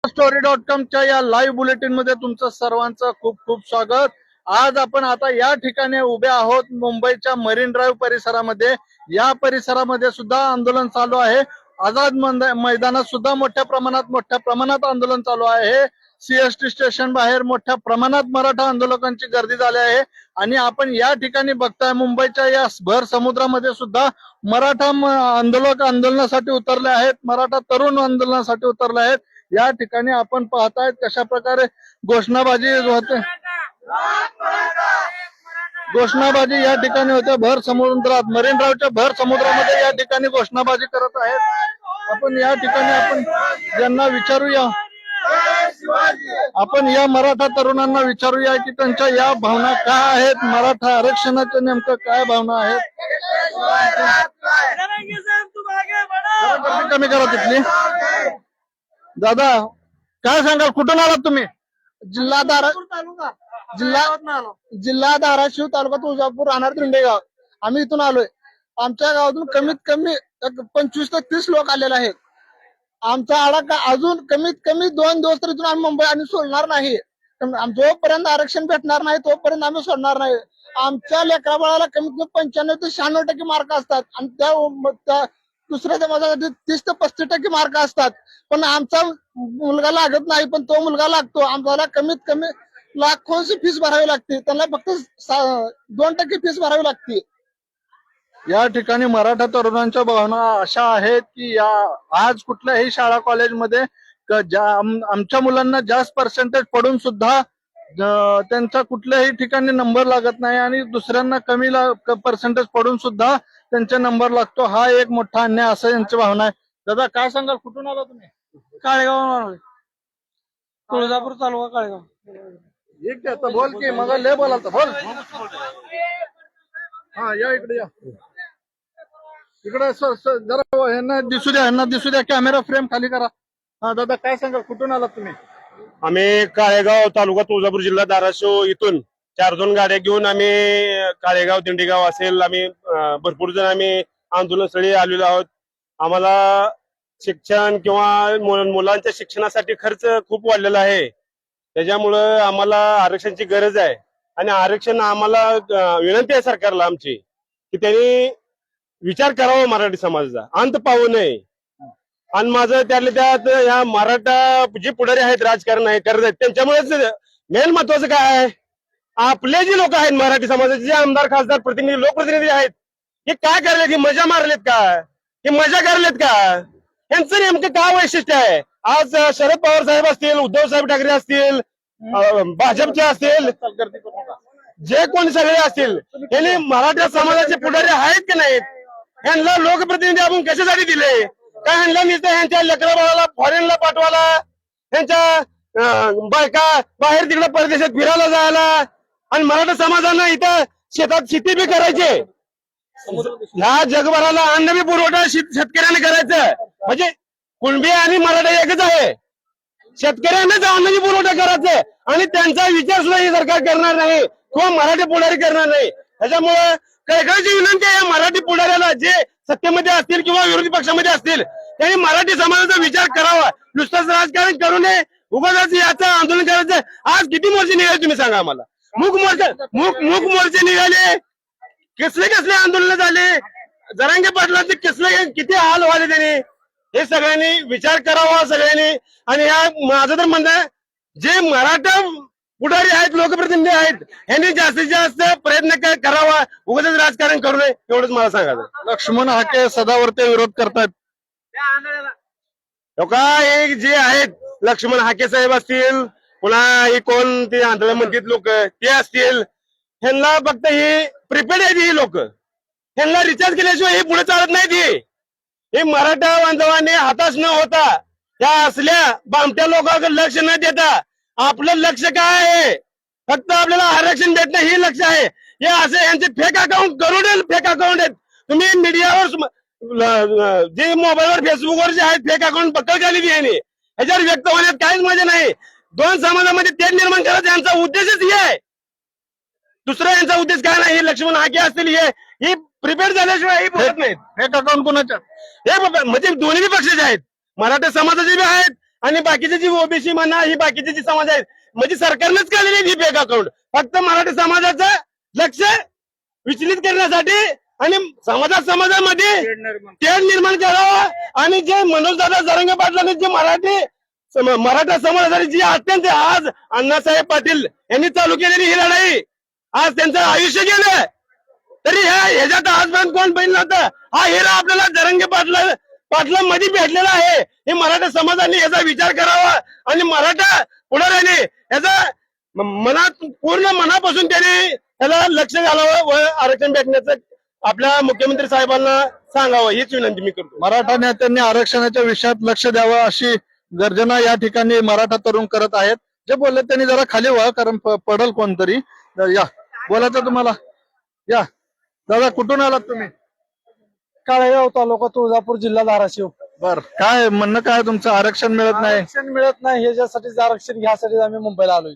story.com च्या या live bulletin मध्ये तुमचं सर्वांचं खूप खूप स्वागत. आज आपण आता या ठिकाणी उभे आहोत मुंबईच्या मरीन ड्राईव्ह परिसरामध्ये. या परिसरामध्ये सुद्धा आंदोलन चालू आहे. आझाद मैदानात सुद्धा मोठ्या प्रमाणात आंदोलन चालू आहे. सीएसटी स्टेशन बाहेर मोठ्या प्रमाणात मराठा आंदोलकांची गर्दी झाली आहे आणि आपण या ठिकाणी बघताय मुंबईच्या या भर समुद्रामध्ये सुद्धा मराठा आंदोलक आंदोलनासाठी उतरले आहेत. मराठा तरुण आंदोलनासाठी उतरले आहेत. या ठिकाणी आपण पाहतायत कशा प्रकारे घोषणाबाजी होते. घोषणाबाजी या ठिकाणी होते भर समुद्रात, मरीन ड्राईव्हच्या भर समुद्रामध्ये या ठिकाणी घोषणाबाजी करत आहेत. आपण या ठिकाणी आपण ज्यांना विचारूया, आपण या मराठा तरुणांना विचारूया की त्यांच्या या भावना काय आहेत, मराठा आरक्षणाच्या नेमकं काय भावना आहेत. कमी करा तिथली. दादा काय सांगाल, कुठून आलात तुम्ही? जिल्हा धाराशिव तालुका तुळजापूर राहणार त्रिंडेगाव. आम्ही इथून आलोय. आमच्या गावातून कमीत कमी 25 ते 30 लोक आलेले आहेत. आमचा आडा अजून कमीत कमी 2 दिवस तरी इथून आम्ही मुंबई आणि सोडणार नाही. जोपर्यंत आरक्षण भेटणार नाही तोपर्यंत आम्ही सोडणार नाही. आमच्या लेकरा बाळाला कमीत कमी 95 ते 96% मार्क असतात आणि त्या दुसऱ्या समाजासाठी 30 ते 35% मार्क असतात. पण आमचा मुलगा लागत नाही, पण तो मुलगा लागतो. आम्हाला कमीत कमी लाखोंची फीस भरावी लागते, त्यांना फक्त 2% फीस भरावी लागते. या ठिकाणी मराठा तरुणांच्या भावना अशा आहेत की आज कुठल्याही शाळा कॉलेजमध्ये आमच्या मुलांना जास्त पर्सेंटेज पडून सुद्धा त्यांचा कुठल्याही ठिकाणी नंबर लागत नाही आणि दुसऱ्यांना कमी पर्सेंटेज पडून सुद्धा त्यांचा नंबर लागतो. हा एक मोठा अन्याय असं यांची भावना आहे. दादा काय सांगाल, कुठून आला तुम्ही? काळेगाव, तुळजापूर तालुका काळेगाव. एक आता बोल की मग लय बोलाल बोल. हा या इकडे या. इकडे जरा ह्यांना दिसू द्या कॅमेरा फ्रेम खाली करा. हा दादा काय सांगाल, कुठून आलात तुम्ही? आम्ही काळेगाव तालुका तुळजापूर जिल्हा धाराशिव इथून 4-2 गाड्या घेऊन आम्ही काळेगाव दिंडीगाव असेल आम्ही भरपूर जण आम्ही आंदोलनस्थळी आलेलो आहोत. आम्हाला शिक्षण किंवा मुलांच्या शिक्षणासाठी खर्च खूप वाढलेला आहे. त्याच्यामुळं आम्हाला आरक्षणाची गरज आहे आणि आरक्षण आम्हाला विनंती आहे सरकारला आमची की त्यांनी विचार करावा मराठी समाजाचा, अंत पाहू नये. आणि माझं त्यातल्या त्यात ह्या मराठा जे पुढारी आहेत, राजकारण आहे करत आहेत, त्यांच्यामुळेच मेन महत्वाचं काय आहे, आपले जे लोक आहेत मराठी समाजाचे जे आमदार खासदार प्रतिनिधी लोकप्रतिनिधी आहेत, हे काय करलेत? ही मजा मारलेत का? हे मजा करलेत का? यांचं नेमकं काय वैशिष्ट्य आहे? आज शरद पवार साहेब असतील, उद्धव साहेब ठाकरे असतील, भाजपचे असतील, जे कोणी सगळे असतील, यांनी मराठा समाजाचे पुढारी आहेत की नाहीत? यांना लोकप्रतिनिधी आपण कशासाठी दिले? काय ह्यांना नुसतं ह्यांच्या लेकरा बाळाला फॉरेनला पाठवायला, ह्यांच्या बायका बाहेर तिकडे परदेशात फिरायला जायला, आणि मराठा समाजानं इथं शेतात शेती बी करायची, ह्या जगभराला अन्न बी पुरवठा शेतकऱ्याने करायचं. म्हणजे कुणबी आणि मराठा एकच आहे. शेतकऱ्यांनाच अन्न बी पुरवठा करायचं आणि त्यांचा विचार सुद्धा हे सरकार करणार नाही किंवा मराठी पुढारी करणार नाही. त्याच्यामुळे कळकळीची विनंती आहे मराठी पुढाऱ्याला, जे सत्तेमध्ये असतील किंवा विरोधी पक्षामध्ये असतील, त्यांनी मराठी समाजाचा विचार करावा. नुसतंच राजकारण करू नये, उगाच याचं आंदोलन करायचं. आज किती मोर्चे निघाले तुम्ही सांगा आम्हाला? मूक मोर्चे निघाले, कसले आंदोलन झाले, जरांगे पाटलांचे किती हाल व्हाले त्यांनी. हे सगळ्यांनी विचार करावा सगळ्यांनी. आणि माझं तर म्हणणं आहे, जे मराठा पुढारी आहेत, लोकप्रतिनिधी आहेत, यांनी जास्तीत जास्त प्रयत्न करावा, उगाच राजकारण करू नये, एवढंच मला सांगायचं. लक्ष्मण हाके सदावर्ते विरोध करतात. हे जे आहेत लक्ष्मण हाके साहेब असतील, पुन्हा हे कोण ते आंधळे म्हणतात लोक ते असतील, ह्यांना फक्त ही प्रिपेड आहेत. ही लोक ह्यांना रिचार्ज केल्याशिवाय हे पुढे चालत नाही. हे मराठा बांधवांनी हताश न होता या असल्या बामट्या लोकांकडे लक्ष न देता आपलं लक्ष काय आहे? फक्त आपल्याला आरक्षण भेटणं हे लक्ष आहे. हे असे यांचे फेक अकाउंट, करोडो फेक अकाउंट आहेत. तुम्ही मीडियावर जे मोबाईलवर फेसबुकवर जे आहेत फेक अकाउंट पक्कल झालेली आहे, ह्याच्यावर व्यक्त होण्यात काहीच मजा नाही. 2 समाजामध्ये तेढ निर्माण करायचा यांचा उद्देशच हे आहे. दुसरा यांचा उद्देश काय नाही. हे लक्ष्मण हाके असतील, हे प्रिपेअर झाल्याशिवाय हे बोलत नाहीत. फेक अकाउंट कोणाच्या? हे म्हणजे दोन्ही पक्षाचे आहेत, मराठा समाजाचे बी आहेत आणि बाकीचे जी ओबीसी म्हणा ही बाकीचे जी समाज आहेत म्हणजे सरकारनंच काढलेली ही बँक अकाउंट फक्त मराठी समाजाचं लक्ष विचलित करण्यासाठी आणि समाजामध्ये तेढ निर्माण करावं आणि जे मनोजदादा जरांगे पाटलांनी जे मराठा समाजासाठी जी अत्यंत आज अण्णासाहेब पाटील यांनी चालू केलेली ही लढाई आज त्यांचं आयुष्य गेलं तरी ह्याच्यात आजपर्यंत कोण बहिण नव्हतं हा हिरा आपल्याला जरांगे पाटलांमध्ये भेटलेला आहे हे मराठा समाजाने याचा विचार करावा आणि मराठा पुढाऱ्याने याचा मनात पूर्ण मनापासून त्याने त्याला लक्ष घालावं व आरक्षण भेटण्याचं आपल्या मुख्यमंत्री साहेबांना सांगावं हीच विनंती मी करतो. मराठा नेत्यांनी आरक्षणाच्या विषयात लक्ष द्यावं अशी गर्जना या ठिकाणी मराठा तरुण करत आहेत. जे बोलले त्यांनी जरा खाली व्हा कारण पडल कोणतरी. या बोलायचं तुम्हाला. या दादा कुठून आलात तुम्ही? काळेगाव तालुका तुळजापूर जिल्हा धाराशिव. बर काय म्हणणं काय तुमचं? आरक्षण मिळत नाही. आरक्षण मिळत नाही ह्याच्यासाठी आरक्षण घ्यासाठी आम्ही मुंबईला आलोय.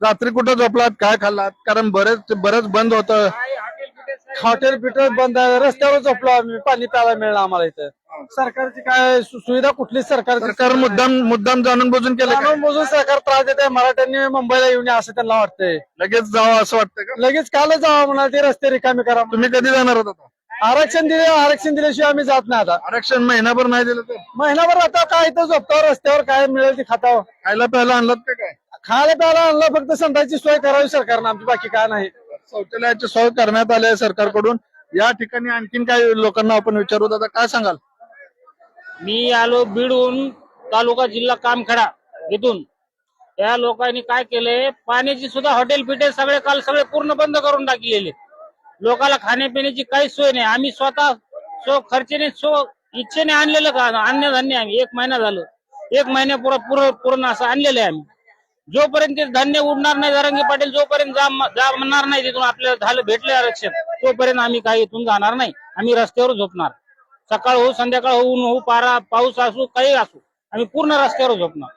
रात्री कुठं झोपलात? काय खाल्लात? कारण बरेच बंद होतं. हॉटेल पिटल बंद आहे. रस्त्यावर झोपलो आम्ही. पाणी प्यायला मिळणार आम्हाला इथं. सरकारची काय सुविधा कुठली सरकार मुद्दाम जाणून बुजून केलं का? जाणून बुजून सरकार त्रास देते. मराठ्यांनी मुंबईला येऊन असं त्यांना वाटतंय. लगेच जावं असं वाटतं का? लगेच कालच जावं म्हणा ते रस्ते रिकामी करा. तुम्ही कधी जाणार होता? आरक्षण दिल्याशिवाय आम्ही जात नाही. आता आरक्षण महिनाभर नाही दिलं तर महिनाभर आता काय इथं झोपतावर रस्त्यावर काय मिळेल ते खातावं. खायला प्यायला आणलात का काय? खायला प्यायला आणलं फक्त संडासची सोय करावी सरकारनं आमची बाकी काय नाही. शौचालयाची सोय करण्यात आली आहे सरकारकडून. या ठिकाणी आणखीन काही लोकांना आपण विचारू. दादा काय सांगाल? मी आलो बीडहून तालुका जिल्हा कामखेडा इथून. या लोकांनी काय केलंय पाण्याची सुद्धा हॉटेल पिटे सगळे पूर्ण बंद करून टाकलेले. लोकांना खाण्यापिण्याची काहीच सोय नाही. आम्ही स्वतः खर्चेने इच्छेने आणलेलं का अन्नधान्य आम्ही 1 महिना झालं 1 महिन्या पूर्ण असं आणलेलं आहे आम्ही. जोपर्यंत ते धान्य उडणार नाही जरांगे पाटील जोपर्यंत जाणार नाही तिथून आपल्याला झालं भेटले आरक्षण तोपर्यंत आम्ही काही इथून जाणार नाही. आम्ही रस्त्यावर झोपणार. सकाळ हो संध्याकाळ हो ऊन हो पाऊस असो काही असो आम्ही पूर्ण रस्त्यावर झोपणार.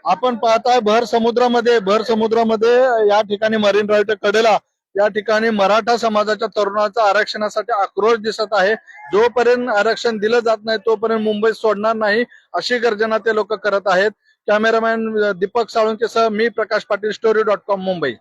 आपण पाहताय भर समुद्रामध्ये या ठिकाणी मरीन ड्राईव्हच्या कडेला या ठिकाणी मराठा समाजाच्या तरुणाचा आरक्षणासाठी आक्रोश दिसत आहे. जोपर्यंत आरक्षण दिलं जात नाही तोपर्यंत मुंबई सोडणार नाही अशी गर्जना ते लोक करत आहेत. कॅमेरामॅन दीपक साळुंकेसह मी प्रकाश पाटील, story.com, मुंबई.